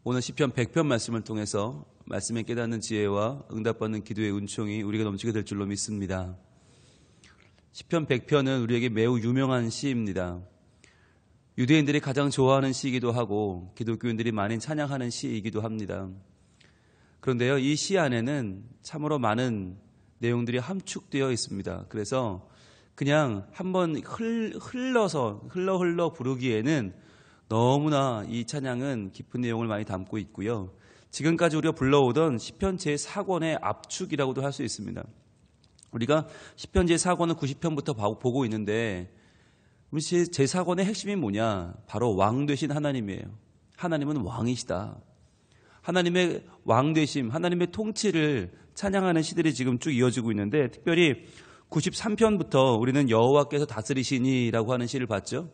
오늘 시편 100편 말씀을 통해서 말씀에 깨닫는 지혜와 응답받는 기도의 은총이 우리가 넘치게 될 줄로 믿습니다. 시편 100편은 우리에게 매우 유명한 시입니다. 유대인들이 가장 좋아하는 시이기도 하고 기독교인들이 많이 찬양하는 시이기도 합니다. 그런데요, 이 시 안에는 참으로 많은 내용들이 함축되어 있습니다. 그래서 그냥 한번 흘러 부르기에는 너무나 이 찬양은 깊은 내용을 많이 담고 있고요. 지금까지 우리가 불러오던 시편 제4권의 압축이라고도 할 수 있습니다. 우리가 시편 제4권은 90편부터 보고 있는데 제4권의 핵심이 뭐냐? 바로 왕 되신 하나님이에요. 하나님은 왕이시다. 하나님의 왕 되심, 하나님의 통치를 찬양하는 시들이 지금 쭉 이어지고 있는데, 특별히 93편부터 우리는 여호와께서 다스리시니라고 하는 시를 봤죠.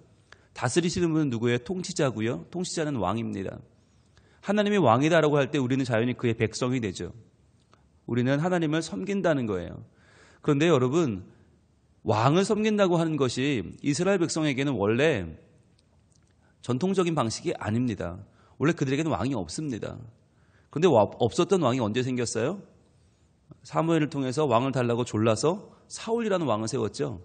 다스리시는 분은 누구예요? 통치자고요. 통치자는 왕입니다. 하나님이 왕이다라고 할 때 우리는 자연히 그의 백성이 되죠. 우리는 하나님을 섬긴다는 거예요. 그런데 여러분, 왕을 섬긴다고 하는 것이 이스라엘 백성에게는 원래 전통적인 방식이 아닙니다. 원래 그들에게는 왕이 없습니다. 그런데 없었던 왕이 언제 생겼어요? 사무엘을 통해서 왕을 달라고 졸라서 사울이라는 왕을 세웠죠.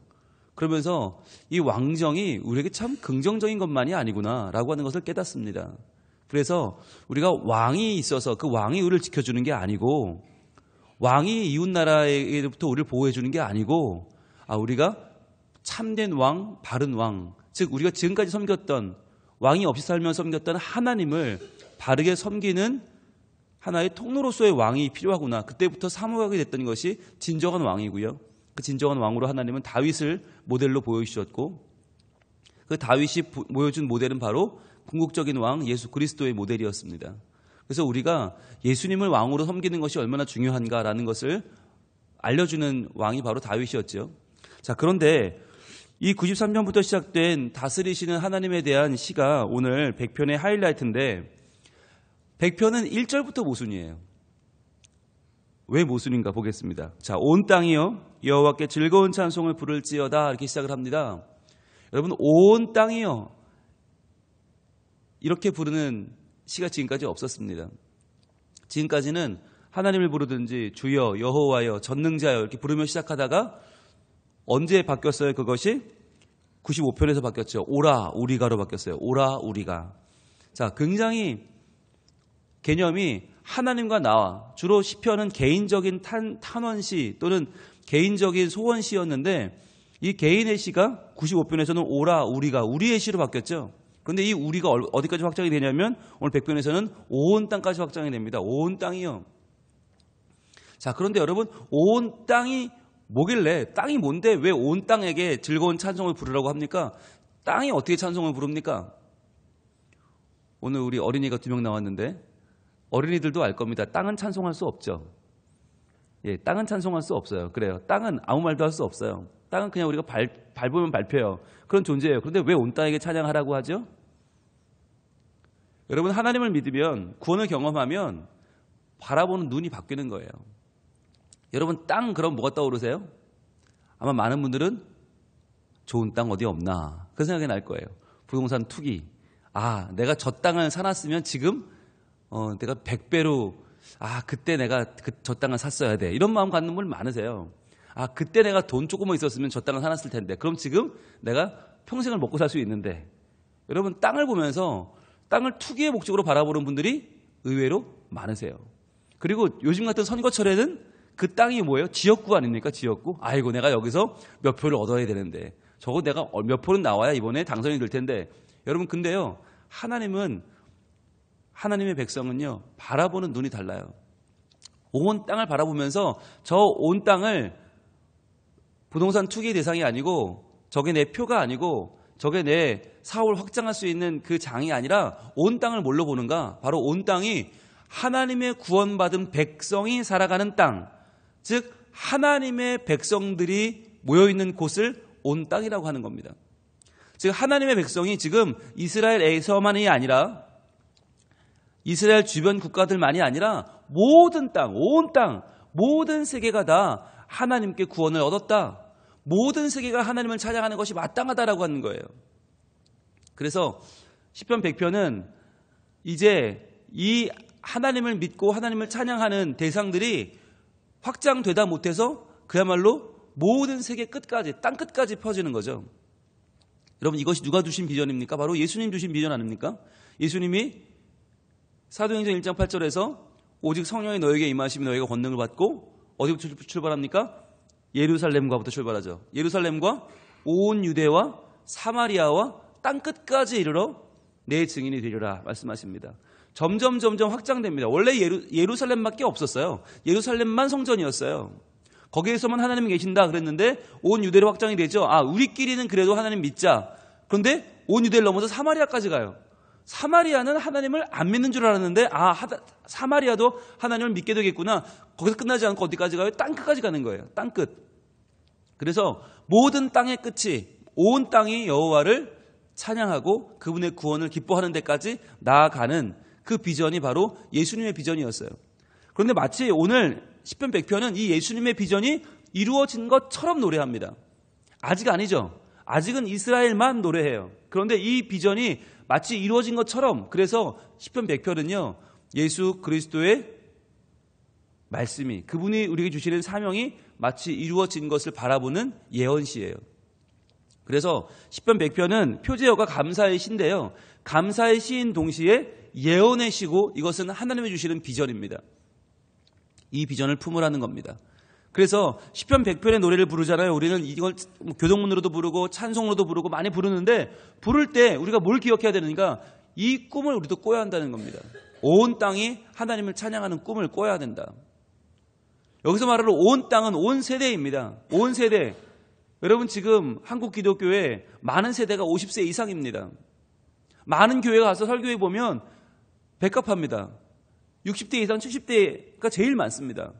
그러면서 이 왕정이 우리에게 참 긍정적인 것만이 아니구나라고 하는 것을 깨닫습니다. 그래서 우리가 왕이 있어서 그 왕이 우리를 지켜주는 게 아니고, 왕이 이웃나라에부터 우리를 보호해주는 게 아니고, 우리가 참된 왕, 바른 왕, 즉 우리가 지금까지 섬겼던, 왕이 없이 살며 섬겼던 하나님을 바르게 섬기는 하나의 통로로서의 왕이 필요하구나. 그때부터 사모하게 됐던 것이 진정한 왕이고요. 그 진정한 왕으로 하나님은 다윗을 모델로 보여주셨고, 그 다윗이 보여준 모델은 바로 궁극적인 왕 예수 그리스도의 모델이었습니다. 그래서 우리가 예수님을 왕으로 섬기는 것이 얼마나 중요한가라는 것을 알려주는 왕이 바로 다윗이었죠. 자, 그런데 이 93편부터 시작된 다스리시는 하나님에 대한 시가 오늘 100편의 하이라이트인데, 100편은 1절부터 모순이에요. 왜 모순인가 보겠습니다. 자, 온 땅이여 여호와께 즐거운 찬송을 부를지어다, 이렇게 시작을 합니다. 여러분, 온 땅이여, 이렇게 부르는 시가 지금까지 없었습니다. 지금까지는 하나님을 부르든지 주여, 여호와여, 전능자여 이렇게 부르며 시작하다가 언제 바뀌었어요? 그것이 95편에서 바뀌었죠. 오라 우리가로 바뀌었어요. 오라 우리가. 자, 굉장히 개념이 하나님과 나와, 주로 시편은 개인적인 탄원시 또는 개인적인 소원시였는데, 이 개인의 시가 95편에서는 오라 우리가, 우리의 시로 바뀌었죠. 그런데 이 우리가 어디까지 확장이 되냐면 오늘 100편에서는 온 땅까지 확장이 됩니다. 온 땅이요. 자, 그런데 여러분, 온 땅이 뭐길래, 땅이 뭔데 왜 온 땅에게 즐거운 찬송을 부르라고 합니까? 땅이 어떻게 찬송을 부릅니까? 오늘 우리 어린이가 2명 나왔는데, 어린이들도 알 겁니다. 땅은 찬송할 수 없죠. 예, 땅은 찬송할 수 없어요. 그래요. 땅은 아무 말도 할 수 없어요. 땅은 그냥 우리가 밟으면 밟혀요. 그런 존재예요. 그런데 왜 온 땅에게 찬양하라고 하죠? 여러분, 하나님을 믿으면, 구원을 경험하면 바라보는 눈이 바뀌는 거예요. 여러분, 땅 그럼 뭐가 떠오르세요? 아마 많은 분들은 좋은 땅 어디 없나, 그 생각이 날 거예요. 부동산 투기. 내가 저 땅을 사놨으면 지금 내가 100배로, 그때 내가 저 땅을 샀어야 돼, 이런 마음 갖는 분 많으세요. 그때 내가 돈 조금만 있었으면 저 땅을 사놨을 텐데, 그럼 지금 내가 평생을 먹고 살 수 있는데. 여러분, 땅을 보면서 땅을 투기의 목적으로 바라보는 분들이 의외로 많으세요. 그리고 요즘 같은 선거철에는 그 땅이 뭐예요? 지역구 아닙니까? 지역구. 아이고, 내가 여기서 몇 표를 얻어야 되는데, 저거 내가 몇 표는 나와야 이번에 당선이 될 텐데. 여러분, 근데요, 하나님의 백성은요, 바라보는 눈이 달라요. 온 땅을 바라보면서 저 온 땅을 부동산 투기 대상이 아니고, 저게 내 표가 아니고, 저게 내 사업을 확장할 수 있는 그 장이 아니라, 온 땅을 뭘로 보는가? 바로 온 땅이 하나님의 구원받은 백성이 살아가는 땅, 즉 하나님의 백성들이 모여있는 곳을 온 땅이라고 하는 겁니다. 즉 하나님의 백성이 지금 이스라엘에서만이 아니라, 이스라엘 주변 국가들만이 아니라 모든 땅, 온 땅, 모든 세계가 다 하나님께 구원을 얻었다. 모든 세계가 하나님을 찬양하는 것이 마땅하다라고 하는 거예요. 그래서 시편 100편은 이제 이 하나님을 믿고 하나님을 찬양하는 대상들이 확장되다 못해서 그야말로 모든 세계 끝까지, 땅 끝까지 퍼지는 거죠. 여러분, 이것이 누가 주신 비전입니까? 바로 예수님 주신 비전 아닙니까? 예수님이 사도행전 1장 8절에서 오직 성령이 너에게 임하시면 너희가 권능을 받고 어디부터 출발합니까? 예루살렘과부터 출발하죠. 예루살렘과 온 유대와 사마리아와 땅 끝까지 이르러 내 증인이 되리라 말씀하십니다. 점점 확장됩니다. 원래 예루살렘밖에 없었어요. 예루살렘만 성전이었어요. 거기에서만 하나님이 계신다 그랬는데 온 유대로 확장이 되죠. 우리끼리는 그래도 하나님 믿자. 그런데 온 유대를 넘어서 사마리아까지 가요. 사마리아는 하나님을 안 믿는 줄 알았는데 사마리아도 하나님을 믿게 되겠구나. 거기서 끝나지 않고 어디까지 가요? 땅 끝까지 가는 거예요. 땅 끝. 그래서 모든 땅의 끝이 온 땅이 여호와를 찬양하고 그분의 구원을 기뻐하는 데까지 나아가는 그 비전이 바로 예수님의 비전이었어요. 그런데 마치 오늘 시편 100편은 이 예수님의 비전이 이루어진 것처럼 노래합니다. 아직 아니죠. 아직은 이스라엘만 노래해요. 그런데 이 비전이 마치 이루어진 것처럼, 그래서 시편 100편은요 예수 그리스도의 말씀이, 그분이 우리에게 주시는 사명이 마치 이루어진 것을 바라보는 예언시예요. 그래서 시편 100편은 표제어가 감사의 시인데요, 감사의 시인 동시에 예언의 시고, 이것은 하나님이 주시는 비전입니다. 이 비전을 품으라는 겁니다. 그래서 시편 100편의 노래를 부르잖아요. 우리는 이걸 교동문으로도 부르고 찬송으로도 부르고 많이 부르는데, 부를 때 우리가 뭘 기억해야 되는가? 이 꿈을 우리도 꿔야 한다는 겁니다. 온 땅이 하나님을 찬양하는 꿈을 꿔야 된다. 여기서 말하는 온 땅은 온 세대입니다. 온 세대. 여러분, 지금 한국 기독교에 많은 세대가 50세 이상입니다. 많은 교회 가서 설교해 보면 백합합니다. 60대 이상 70대가 제일 많습니다.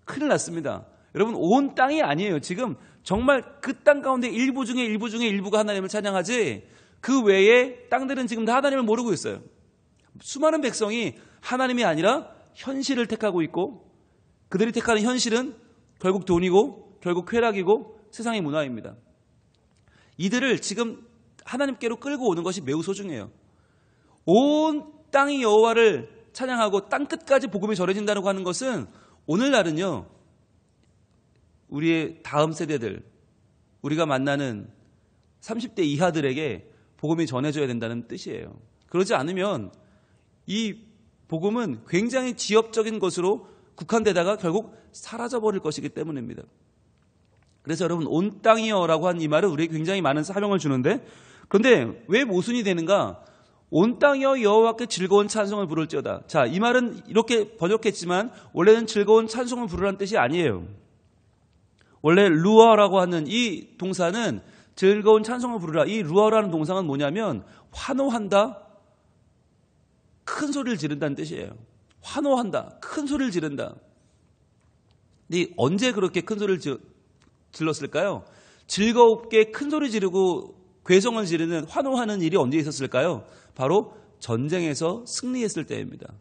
큰일 났습니다. 여러분, 온 땅이 아니에요. 지금 정말 그 땅 가운데 일부 중에 일부가 하나님을 찬양하지, 그 외에 땅들은 지금 다 하나님을 모르고 있어요. 수많은 백성이 하나님이 아니라 현실을 택하고 있고, 그들이 택하는 현실은 결국 돈이고 결국 쾌락이고 세상의 문화입니다. 이들을 지금 하나님께로 끌고 오는 것이 매우 소중해요. 온 땅이 여호와를 찬양하고 땅 끝까지 복음이 전해진다고 하는 것은 오늘날은요, 우리의 다음 세대들, 우리가 만나는 30대 이하들에게 복음이 전해져야 된다는 뜻이에요. 그러지 않으면 이 복음은 굉장히 지역적인 것으로 국한되다가 결국 사라져버릴 것이기 때문입니다. 그래서 여러분, 온 땅이여라고 한 이 말은 우리에게 굉장히 많은 사명을 주는데, 그런데 왜 모순이 되는가? 온 땅이여 여호와께 즐거운 찬송을 부를지어다. 자, 이 말은 이렇게 번역했지만 원래는 즐거운 찬송을 부르라는 뜻이 아니에요. 원래 루어라고 하는 이 동사는 즐거운 찬송을 부르라. 이 루어라는 동사는 뭐냐면 환호한다, 큰 소리를 지른다는 뜻이에요. 환호한다, 큰 소리를 지른다. 근데 언제 그렇게 큰 소리를 질렀을까요? 즐겁게 큰 소리 지르고 괴성을 지르는, 환호하는 일이 언제 있었을까요? 바로 전쟁에서 승리했을 때입니다.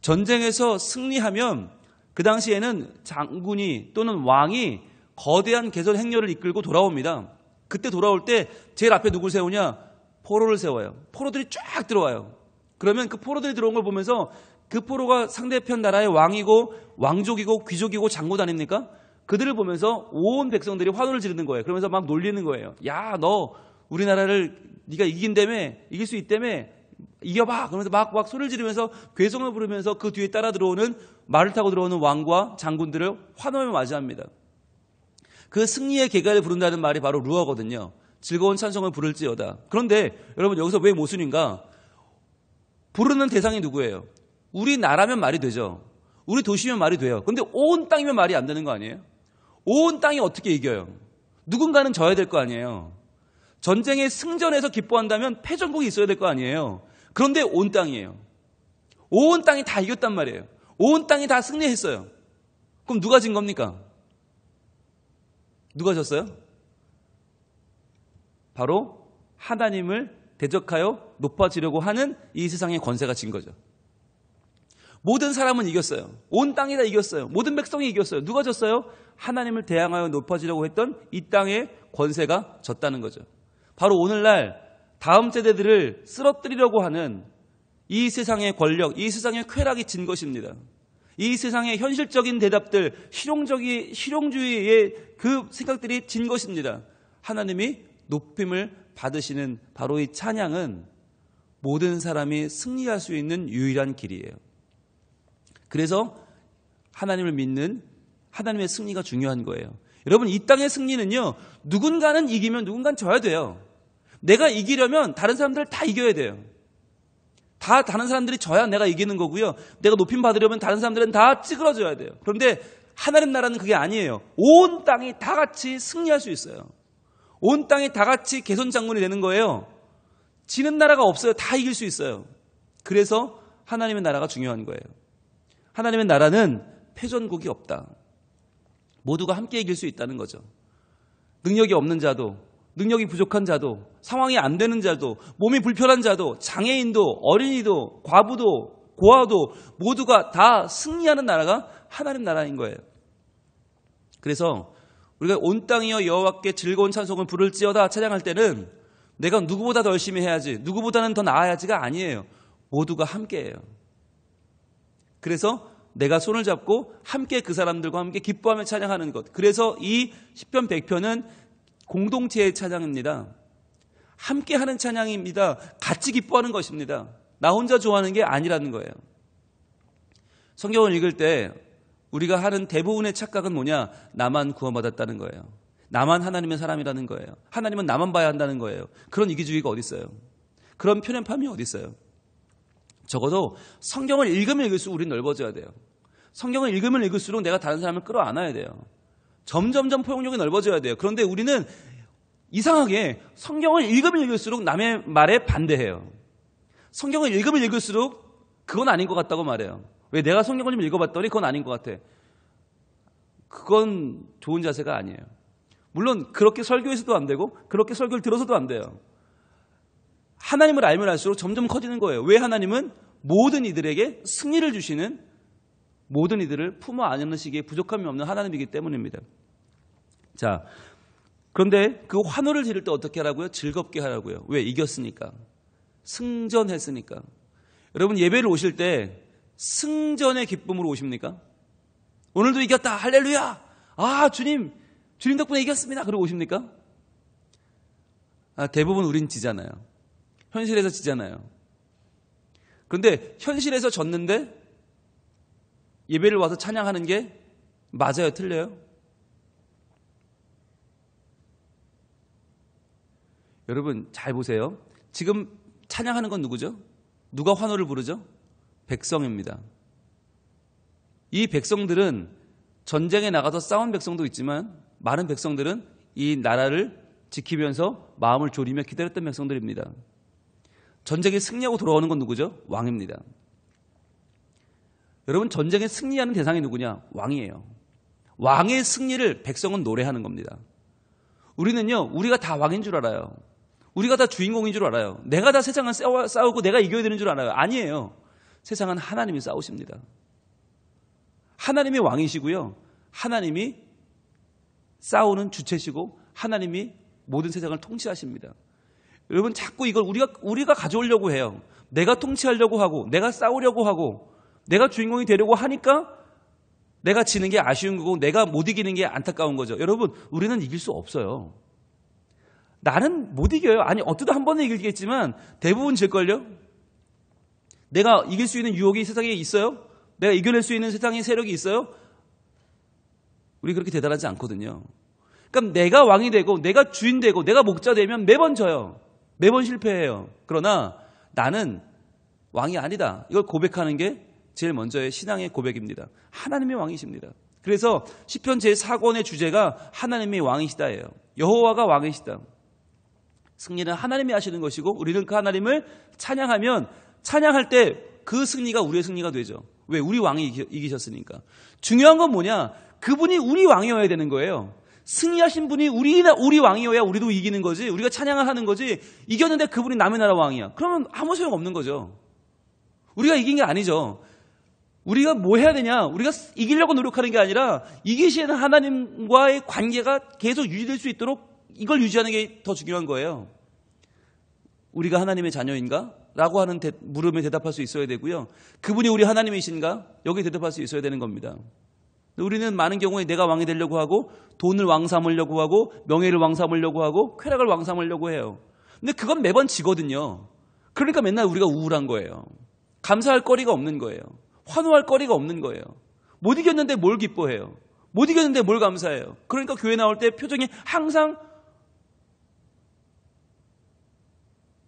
전쟁에서 승리하면 그 당시에는 장군이 또는 왕이 거대한 개선 행렬을 이끌고 돌아옵니다. 그때 돌아올 때 제일 앞에 누굴 세우냐? 포로를 세워요. 포로들이 쫙 들어와요. 그러면 그 포로들이 들어온 걸 보면서, 그 포로가 상대편 나라의 왕이고 왕족이고 귀족이고 장군 아닙니까? 그들을 보면서 온 백성들이 환호를 지르는 거예요. 그러면서 막 놀리는 거예요. 야, 너 우리나라를 네가 이길 수 있다며, 이겨봐. 그러면서 막 소리를 지르면서 괴성을 부르면서 그 뒤에 따라 들어오는, 말을 타고 들어오는 왕과 장군들을 환호하며 맞이합니다. 그 승리의 계가를 부른다는 말이 바로 루어거든요. 즐거운 찬송을 부를지어다. 그런데 여러분, 여기서 왜 모순인가? 부르는 대상이 누구예요? 우리나라면 말이 되죠. 우리 도시면 말이 돼요. 그런데 온 땅이면 말이 안 되는 거 아니에요? 온 땅이 어떻게 이겨요? 누군가는 져야 될 거 아니에요. 전쟁의 승전에서 기뻐한다면 패전국이 있어야 될 거 아니에요. 그런데 온 땅이에요. 온 땅이 다 이겼단 말이에요. 온 땅이 다 승리했어요. 그럼 누가 진 겁니까? 누가 졌어요? 바로 하나님을 대적하여 높아지려고 하는 이 세상의 권세가 진 거죠. 모든 사람은 이겼어요. 온 땅이 다 이겼어요. 모든 백성이 이겼어요. 누가 졌어요? 하나님을 대항하여 높아지려고 했던 이 땅의 권세가 졌다는 거죠. 바로 오늘날 다음 세대들을 쓰러뜨리려고 하는 이 세상의 권력, 이 세상의 쾌락이 진 것입니다. 이 세상의 현실적인 대답들, 실용주의의 그 생각들이 진 것입니다. 하나님이 높임을 받으시는 바로 이 찬양은 모든 사람이 승리할 수 있는 유일한 길이에요. 그래서 하나님을 믿는 하나님의 승리가 중요한 거예요. 여러분, 이 땅의 승리는요, 누군가는 이기면 누군가는 져야 돼요. 내가 이기려면 다른 사람들 다 이겨야 돼요. 다 다른 사람들이 져야 내가 이기는 거고요. 내가 높임 받으려면 다른 사람들은 다 찌그러져야 돼요. 그런데 하나님 나라는 그게 아니에요. 온 땅이 다 같이 승리할 수 있어요. 온 땅이 다 같이 개선장군이 되는 거예요. 지는 나라가 없어요. 다 이길 수 있어요. 그래서 하나님의 나라가 중요한 거예요. 하나님의 나라는 패전국이 없다. 모두가 함께 이길 수 있다는 거죠. 능력이 없는 자도, 능력이 부족한 자도, 상황이 안 되는 자도, 몸이 불편한 자도, 장애인도, 어린이도, 과부도, 고아도 모두가 다 승리하는 나라가 하나님 나라인 거예요. 그래서 우리가 온 땅이여 여호와께 즐거운 찬송을 부를지어다 찬양할 때는 내가 누구보다 더 열심히 해야지, 누구보다는 더 나아야지가 아니에요. 모두가 함께해요. 그래서 내가 손을 잡고 함께 그 사람들과 함께 기뻐하며 찬양하는 것. 그래서 이 시편 100편은 공동체의 찬양입니다. 함께하는 찬양입니다. 같이 기뻐하는 것입니다. 나 혼자 좋아하는 게 아니라는 거예요. 성경을 읽을 때 우리가 하는 대부분의 착각은 뭐냐? 나만 구원받았다는 거예요. 나만 하나님의 사람이라는 거예요. 하나님은 나만 봐야 한다는 거예요. 그런 이기주의가 어디 있어요? 그런 편협함이 어디 있어요? 적어도 성경을 읽으면 읽을수록 우리는 넓어져야 돼요. 성경을 읽으면 읽을수록 내가 다른 사람을 끌어안아야 돼요. 점점점 포용력이 넓어져야 돼요. 그런데 우리는 이상하게 성경을 읽으면 읽을수록 남의 말에 반대해요. 성경을 읽으면 읽을수록 그건 아닌 것 같다고 말해요. 왜? 내가 성경을 좀 읽어봤더니 그건 아닌 것 같아. 그건 좋은 자세가 아니에요. 물론 그렇게 설교해서도 안 되고 그렇게 설교를 들어서도 안 돼요. 하나님을 알면 알수록 점점 커지는 거예요. 왜? 하나님은 모든 이들에게 승리를 주시는, 모든 이들을 품어 안으시기에 부족함이 없는 하나님이기 때문입니다. 자, 그런데 그 환호를 지를 때 어떻게 하라고요? 즐겁게 하라고요. 왜? 이겼으니까. 승전했으니까. 여러분, 예배를 오실 때 승전의 기쁨으로 오십니까? 오늘도 이겼다, 할렐루야, 아 주님 덕분에 이겼습니다, 그러고 오십니까? 대부분 우린 지잖아요. 현실에서 지잖아요. 그런데 현실에서 졌는데 예배를 와서 찬양하는 게 맞아요, 틀려요? 여러분 잘 보세요. 지금 찬양하는 건 누구죠? 누가 환호를 부르죠? 백성입니다. 이 백성들은 전쟁에 나가서 싸운 백성도 있지만 많은 백성들은 이 나라를 지키면서 마음을 졸이며 기다렸던 백성들입니다. 전쟁에 승리하고 돌아오는 건 누구죠? 왕입니다. 여러분, 전쟁에 승리하는 대상이 누구냐? 왕이에요. 왕의 승리를 백성은 노래하는 겁니다. 우리는요, 우리가 다 왕인 줄 알아요. 우리가 다 주인공인 줄 알아요. 내가 다 세상을 싸우고 내가 이겨야 되는 줄 알아요. 아니에요. 세상은 하나님이 싸우십니다. 하나님이 왕이시고요. 하나님이 싸우는 주체시고 하나님이 모든 세상을 통치하십니다. 여러분, 자꾸 이걸 우리가 가져오려고 해요. 내가 통치하려고 하고 내가 싸우려고 하고 내가 주인공이 되려고 하니까 내가 지는 게 아쉬운 거고 내가 못 이기는 게 안타까운 거죠. 여러분, 우리는 이길 수 없어요. 나는 못 이겨요. 아니, 어쩌다 한 번은 이기겠지만 대부분 질걸요? 내가 이길 수 있는 유혹이 세상에 있어요? 내가 이겨낼 수 있는 세상의 세력이 있어요? 우리 그렇게 대단하지 않거든요. 그러니까 내가 왕이 되고 내가 주인 되고 내가 목자 되면 매번 져요. 매번 실패해요. 그러나 나는 왕이 아니다. 이걸 고백하는 게 제일 먼저의 신앙의 고백입니다. 하나님이 왕이십니다. 그래서 시편 제4권의 주제가 하나님이 왕이시다예요. 여호와가 왕이시다. 승리는 하나님이 하시는 것이고 우리는 그 하나님을 찬양하면 찬양할 때 그 승리가 우리의 승리가 되죠. 왜? 우리 왕이 이기셨으니까. 중요한 건 뭐냐? 그분이 우리 왕이어야 되는 거예요. 승리하신 분이 우리 왕이어야 우리도 이기는 거지. 우리가 찬양을 하는 거지. 이겼는데 그분이 남의 나라 왕이야. 그러면 아무 소용 없는 거죠. 우리가 이긴 게 아니죠. 우리가 뭐 해야 되냐? 우리가 이기려고 노력하는 게 아니라 이기시는 하나님과의 관계가 계속 유지될 수 있도록 이걸 유지하는 게 더 중요한 거예요. 우리가 하나님의 자녀인가? 라고 하는 물음에 대답할 수 있어야 되고요. 그분이 우리 하나님이신가? 여기 대답할 수 있어야 되는 겁니다. 우리는 많은 경우에 내가 왕이 되려고 하고 돈을 왕 삼으려고 하고 명예를 왕 삼으려고 하고 쾌락을 왕 삼으려고 해요. 근데 그건 매번 지거든요. 그러니까 맨날 우리가 우울한 거예요. 감사할 거리가 없는 거예요. 환호할 거리가 없는 거예요. 못 이겼는데 뭘 기뻐해요. 못 이겼는데 뭘 감사해요. 그러니까 교회 나올 때 표정이 항상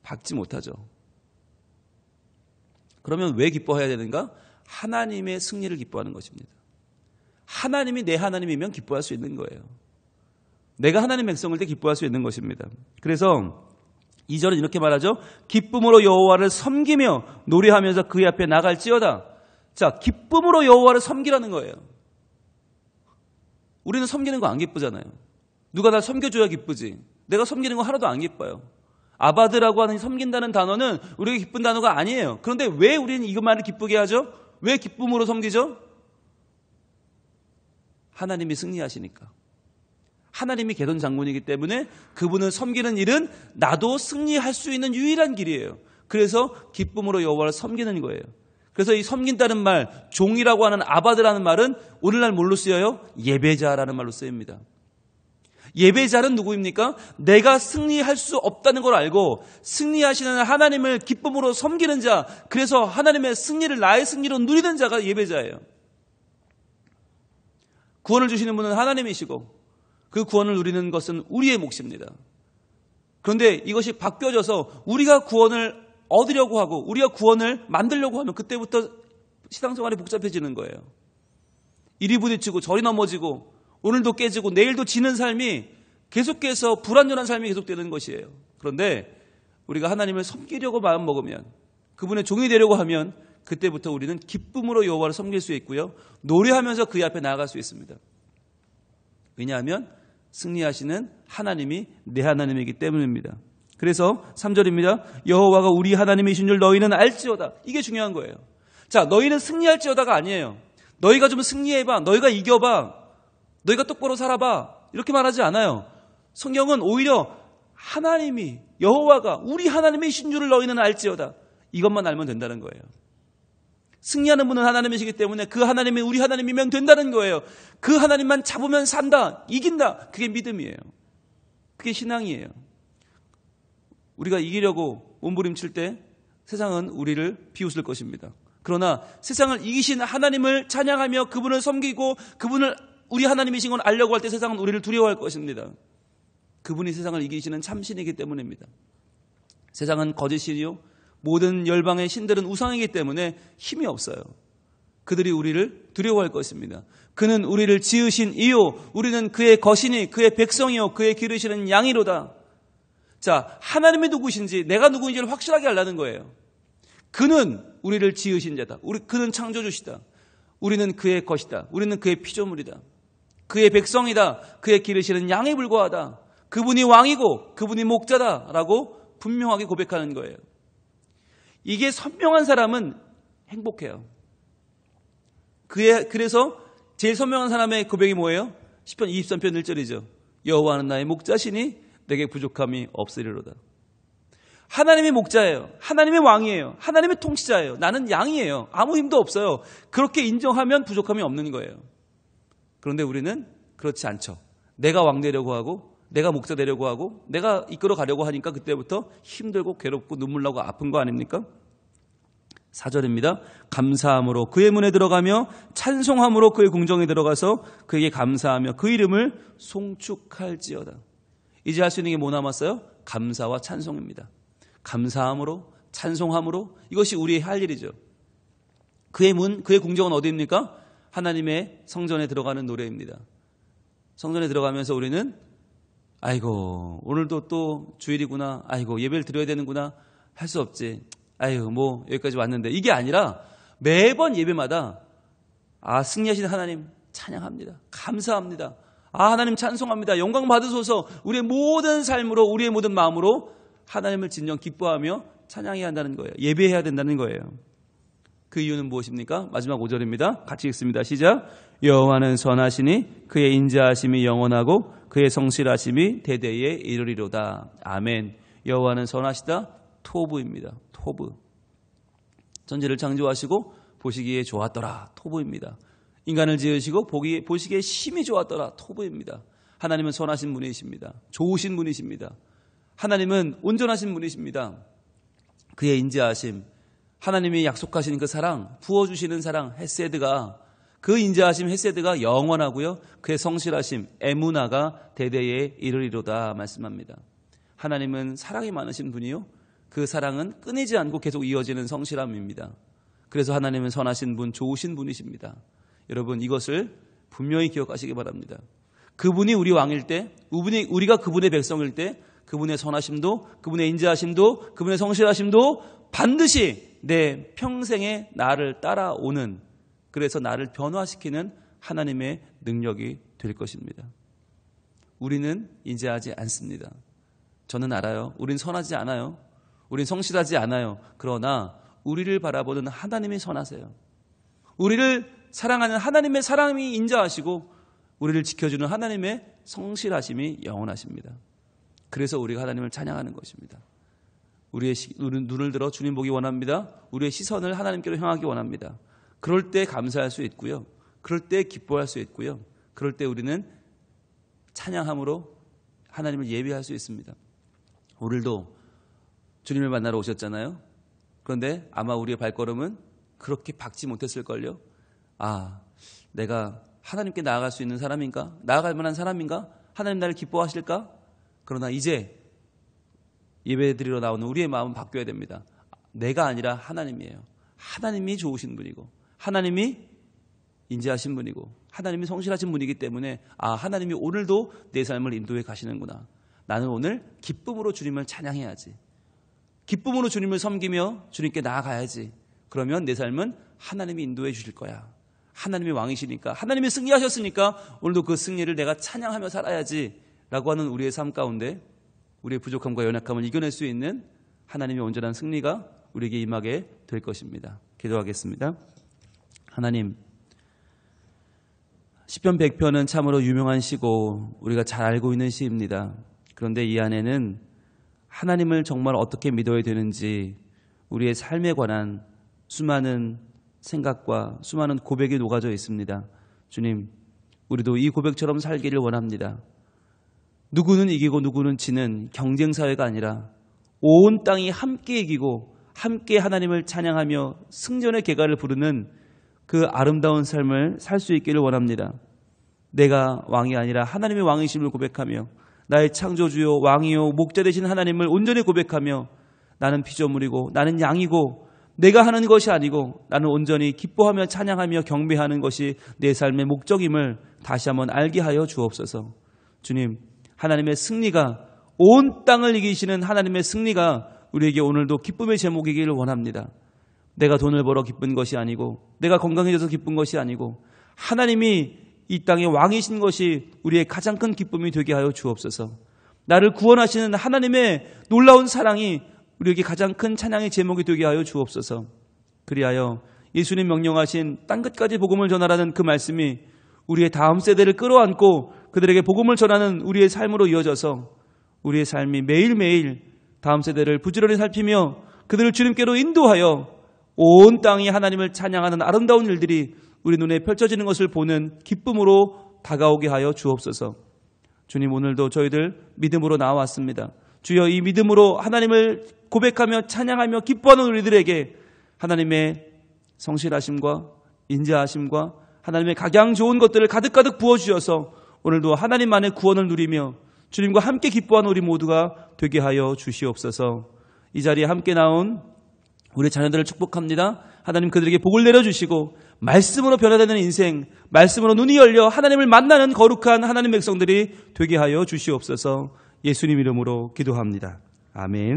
밝지 못하죠. 그러면 왜 기뻐해야 되는가? 하나님의 승리를 기뻐하는 것입니다. 하나님이 내 하나님이면 기뻐할 수 있는 거예요. 내가 하나님 백성일 때 기뻐할 수 있는 것입니다. 그래서 2절은 이렇게 말하죠. 기쁨으로 여호와를 섬기며 노래하면서 그의 앞에 나갈지어다. 자, 기쁨으로 여호와를 섬기라는 거예요. 우리는 섬기는 거 안 기쁘잖아요. 누가 날 섬겨줘야 기쁘지. 내가 섬기는 거 하나도 안 기뻐요. 아바드라고 하는 섬긴다는 단어는 우리가 기쁜 단어가 아니에요. 그런데 왜 우리는 이것만을 기쁘게 하죠? 왜 기쁨으로 섬기죠? 하나님이 승리하시니까. 하나님이 계돈 장군이기 때문에 그분을 섬기는 일은 나도 승리할 수 있는 유일한 길이에요. 그래서 기쁨으로 여호와를 섬기는 거예요. 그래서 이 섬긴다는 말, 종이라고 하는 아바드라는 말은 오늘날 뭘로 쓰여요? 예배자라는 말로 쓰입니다. 예배자는 누구입니까? 내가 승리할 수 없다는 걸 알고 승리하시는 하나님을 기쁨으로 섬기는 자, 그래서 하나님의 승리를 나의 승리로 누리는 자가 예배자예요. 구원을 주시는 분은 하나님이시고 그 구원을 누리는 것은 우리의 몫입니다. 그런데 이것이 바뀌어져서 우리가 구원을 얻으려고 하고 우리가 구원을 만들려고 하면 그때부터 신앙생활이 복잡해지는 거예요. 이리 부딪히고 저리 넘어지고 오늘도 깨지고 내일도 지는 삶이 계속해서 불완전한 삶이 계속되는 것이에요. 그런데 우리가 하나님을 섬기려고 마음먹으면 그분의 종이 되려고 하면 그때부터 우리는 기쁨으로 여호와를 섬길 수 있고요. 노래하면서 그의 앞에 나아갈 수 있습니다. 왜냐하면 승리하시는 하나님이 내 하나님이기 때문입니다. 그래서 3절입니다. 여호와가 우리 하나님이신 줄 너희는 알지어다. 이게 중요한 거예요. 자, 너희는 승리할지어다가 아니에요. 너희가 좀 승리해봐. 너희가 이겨봐. 너희가 똑바로 살아봐. 이렇게 말하지 않아요. 성경은 오히려 하나님이 여호와가 우리 하나님이신 줄을 너희는 알지어다. 이것만 알면 된다는 거예요. 승리하는 분은 하나님이시기 때문에 그 하나님이 우리 하나님이면 된다는 거예요. 그 하나님만 잡으면 산다. 이긴다. 그게 믿음이에요. 그게 신앙이에요. 우리가 이기려고 몸부림칠 때 세상은 우리를 비웃을 것입니다. 그러나 세상을 이기신 하나님을 찬양하며 그분을 섬기고 그분을 우리 하나님이신 걸 알려고 할 때 세상은 우리를 두려워할 것입니다. 그분이 세상을 이기시는 참신이기 때문입니다. 세상은 거짓이요 모든 열방의 신들은 우상이기 때문에 힘이 없어요. 그들이 우리를 두려워할 것입니다. 그는 우리를 지으신 이요 우리는 그의 거신이 그의 백성이요 그의 기르시는 양이로다. 자, 하나님이 누구신지 내가 누구인지를 확실하게 알라는 거예요. 그는 우리를 지으신 자다. 그는 창조주시다. 우리는 그의 것이다. 우리는 그의 피조물이다. 그의 백성이다. 그의 기르시는 양에 불과하다. 그분이 왕이고 그분이 목자다라고 분명하게 고백하는 거예요. 이게 선명한 사람은 행복해요. 그래서 제일 선명한 사람의 고백이 뭐예요? 시편 23편 1절이죠. 여호와는 나의 목자시니 내게 부족함이 없으리로다. 하나님의 목자예요. 하나님의 왕이에요. 하나님의 통치자예요. 나는 양이에요. 아무 힘도 없어요. 그렇게 인정하면 부족함이 없는 거예요. 그런데 우리는 그렇지 않죠. 내가 왕 되려고 하고 내가 목자 되려고 하고 내가 이끌어 가려고 하니까 그때부터 힘들고 괴롭고 눈물 나고 아픈 거 아닙니까? 4절입니다. 감사함으로 그의 문에 들어가며 찬송함으로 그의 궁정에 들어가서 그에게 감사하며 그 이름을 송축할지어다. 이제 할 수 있는 게 뭐 남았어요? 감사와 찬송입니다. 감사함으로 찬송함으로 이것이 우리의 할 일이죠. 그의 문, 그의 궁정은 어디입니까? 하나님의 성전에 들어가는 노래입니다. 성전에 들어가면서 우리는 아이고 오늘도 또 주일이구나. 아이고 예배를 드려야 되는구나. 할 수 없지. 아이고 뭐 여기까지 왔는데 이게 아니라 매번 예배마다 승리하시는 하나님 찬양합니다. 감사합니다. 하나님 찬송합니다. 영광 받으소서. 우리의 모든 삶으로 우리의 모든 마음으로 하나님을 진정 기뻐하며 찬양해야 한다는 거예요. 예배해야 된다는 거예요. 그 이유는 무엇입니까? 마지막 5절입니다. 같이 읽습니다. 시작. 여호와는 선하시니 그의 인자하심이 영원하고 그의 성실하심이 대대에 이르리로다. 아멘. 여호와는 선하시다. 토브입니다. 토브. 천지를 창조하시고 보시기에 좋았더라. 토부입니다. 인간을 지으시고 보시기에 심히 좋았더라. 토부입니다. 하나님은 선하신 분이십니다. 좋으신 분이십니다. 하나님은 온전하신 분이십니다. 그의 인자하심, 하나님이 약속하신 그 사랑, 부어주시는 사랑, 헤세드가, 그 인자하심 헤세드가 영원하고요. 그의 성실하심, 에무나가 대대에 이르리로다 말씀합니다. 하나님은 사랑이 많으신 분이요. 그 사랑은 끊이지 않고 계속 이어지는 성실함입니다. 그래서 하나님은 선하신 분, 좋으신 분이십니다. 여러분, 이것을 분명히 기억하시기 바랍니다. 그분이 우리 왕일 때, 우리가 그분의 백성일 때, 그분의 선하심도, 그분의 인자하심도, 그분의 성실하심도 반드시 내 평생에 나를 따라오는, 그래서 나를 변화시키는 하나님의 능력이 될 것입니다. 우리는 인자하지 않습니다. 저는 알아요. 우린 선하지 않아요. 우린 성실하지 않아요. 그러나 우리를 바라보는 하나님이 선하세요. 우리를 사랑하는 하나님의 사랑이 인자하시고 우리를 지켜주는 하나님의 성실하심이 영원하십니다. 그래서 우리가 하나님을 찬양하는 것입니다. 우리의 눈을 들어 주님 보기 원합니다. 우리의 시선을 하나님께로 향하기 원합니다. 그럴 때 감사할 수 있고요. 그럴 때 기뻐할 수 있고요. 그럴 때 우리는 찬양함으로 하나님을 예배할 수 있습니다. 오늘도 주님을 만나러 오셨잖아요. 그런데 아마 우리의 발걸음은 그렇게 박지 못했을걸요. 아, 내가 하나님께 나아갈 수 있는 사람인가? 나아갈 만한 사람인가? 하나님 나를 기뻐하실까? 그러나 이제 예배드리러 나오는 우리의 마음은 바뀌어야 됩니다. 내가 아니라 하나님이에요. 하나님이 좋으신 분이고 하나님이 인자하신 분이고 하나님이 성실하신 분이기 때문에 하나님이 오늘도 내 삶을 인도해 가시는구나. 나는 오늘 기쁨으로 주님을 찬양해야지. 기쁨으로 주님을 섬기며 주님께 나아가야지. 그러면 내 삶은 하나님이 인도해 주실 거야. 하나님이 왕이시니까, 하나님이 승리하셨으니까 오늘도 그 승리를 내가 찬양하며 살아야지 라고 하는 우리의 삶 가운데 우리의 부족함과 연약함을 이겨낼 수 있는 하나님의 온전한 승리가 우리에게 임하게 될 것입니다. 기도하겠습니다. 하나님, 시편 100편은 참으로 유명한 시고 우리가 잘 알고 있는 시입니다. 그런데 이 안에는 하나님을 정말 어떻게 믿어야 되는지 우리의 삶에 관한 수많은 생각과 수많은 고백이 녹아져 있습니다. 주님, 우리도 이 고백처럼 살기를 원합니다. 누구는 이기고 누구는 지는 경쟁사회가 아니라 온 땅이 함께 이기고 함께 하나님을 찬양하며 승전의 계가를 부르는 그 아름다운 삶을 살 수 있기를 원합니다. 내가 왕이 아니라 하나님의 왕이심을 고백하며 나의 창조주요 왕이요 목자 되신 하나님을 온전히 고백하며 나는 피조물이고 나는 양이고 내가 하는 것이 아니고 나는 온전히 기뻐하며 찬양하며 경배하는 것이 내 삶의 목적임을 다시 한번 알게 하여 주옵소서. 주님, 하나님의 승리가 온 땅을 이기시는 하나님의 승리가 우리에게 오늘도 기쁨의 제목이기를 원합니다. 내가 돈을 벌어 기쁜 것이 아니고 내가 건강해져서 기쁜 것이 아니고 하나님이 이 땅의 왕이신 것이 우리의 가장 큰 기쁨이 되게 하여 주옵소서. 나를 구원하시는 하나님의 놀라운 사랑이 우리에게 가장 큰 찬양의 제목이 되게 하여 주옵소서. 그리하여 예수님 명령하신 땅끝까지 복음을 전하라는 그 말씀이 우리의 다음 세대를 끌어안고 그들에게 복음을 전하는 우리의 삶으로 이어져서 우리의 삶이 매일매일 다음 세대를 부지런히 살피며 그들을 주님께로 인도하여 온 땅이 하나님을 찬양하는 아름다운 일들이 우리 눈에 펼쳐지는 것을 보는 기쁨으로 다가오게 하여 주옵소서. 주님, 오늘도 저희들 믿음으로 나왔습니다. 주여, 이 믿음으로 하나님을 고백하며 찬양하며 기뻐하는 우리들에게 하나님의 성실하심과 인자하심과 하나님의 각양 좋은 것들을 가득가득 부어주셔서 오늘도 하나님만의 구원을 누리며 주님과 함께 기뻐하는 우리 모두가 되게 하여 주시옵소서. 이 자리에 함께 나온 우리 자녀들을 축복합니다. 하나님 그들에게 복을 내려주시고 말씀으로 변화되는 인생, 말씀으로 눈이 열려 하나님을 만나는 거룩한 하나님 백성들이 되게 하여 주시옵소서. 예수님 이름으로 기도합니다. 아멘.